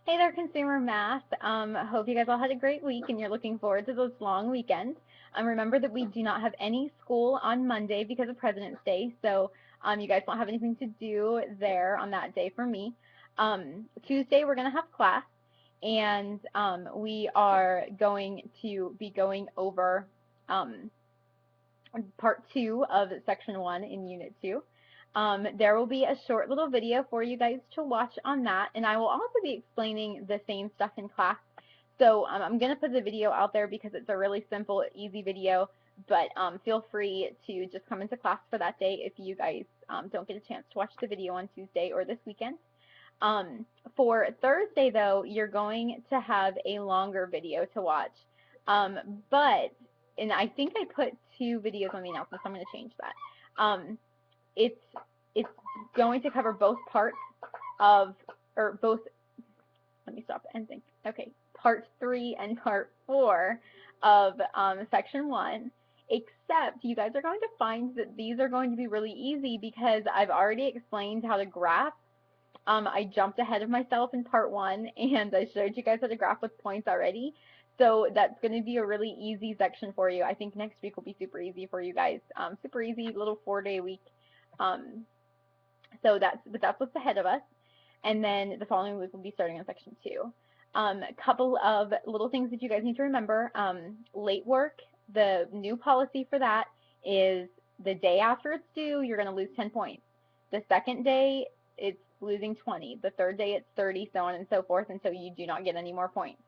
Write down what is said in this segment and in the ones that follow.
Hey there, Consumer Math. Hope you guys all had a great week and you're looking forward to this long weekend. Remember that we do not have any school on Monday because of President's Day, so you guys won't have anything to do there on that day for me. Tuesday we're going to have class, and we are going to be going over um, part 2 of section 1 in unit 2. There will be a short little video for you guys to watch on that, and I will also be explaining the same stuff in class. So I'm going to put the video out there because it's a really simple, easy video, but feel free to just come into class for that day if you guys don't get a chance to watch the video on Tuesday or this weekend. For Thursday, though, you're going to have a longer video to watch. And I think I put 2 videos on the announcement, so I'm going to change that. It's it's going to cover both parts of, or both, let me stop and think. Okay, part 3 and part 4 of section 1, except you guys are going to find that these are going to be really easy because I've already explained how to graph. I jumped ahead of myself in part 1 and I showed you guys how to graph with points already. So that's going to be a really easy section for you. I think next week will be super easy for you guys. Super easy, little 4-day week. But that's what's ahead of us. And then the following week we'll be starting on section 2. A couple of little things that you guys need to remember. Late work, the new policy for that is the day after it's due, you're going to lose 10 points. The second day, it's losing 20. The third day, it's 30, so on and so forth, until you do not get any more points.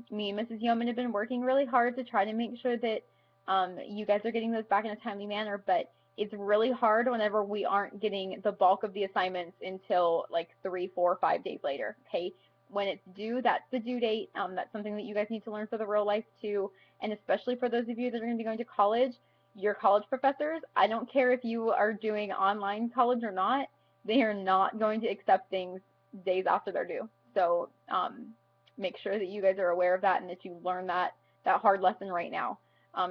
Me and Mrs. Yeoman have been working really hard to try to make sure that you guys are getting those back in a timely manner, but it's really hard whenever we aren't getting the bulk of the assignments until like 3, 4, 5 days later. Okay, when it's due, that's the due date. That's something that you guys need to learn for the real life too, and especially for those of you that are going to be going to college, your college professors, I don't care if you are doing online college or not, they are not going to accept things days after they're due. So make sure that you guys are aware of that and that you learn that hard lesson right now.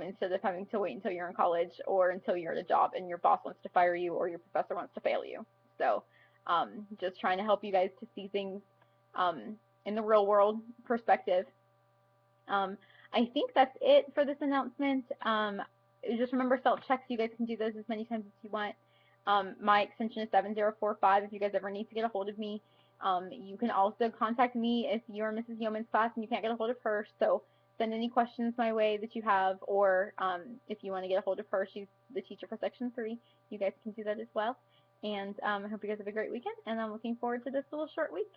Instead of having to wait until you're in college or until you're at a job and your boss wants to fire you or your professor wants to fail you. So just trying to help you guys to see things in the real world perspective. I think that's it for this announcement. Just remember self-checks. You guys can do those as many times as you want. My extension is 7045 if you guys ever need to get a hold of me. You can also contact me if you're Mrs. Yeoman's class and you can't get a hold of her. So send any questions my way that you have, or if you want to get a hold of her, she's the teacher for section 3. You guys can do that as well. And I hope you guys have a great weekend, and I'm looking forward to this little short week.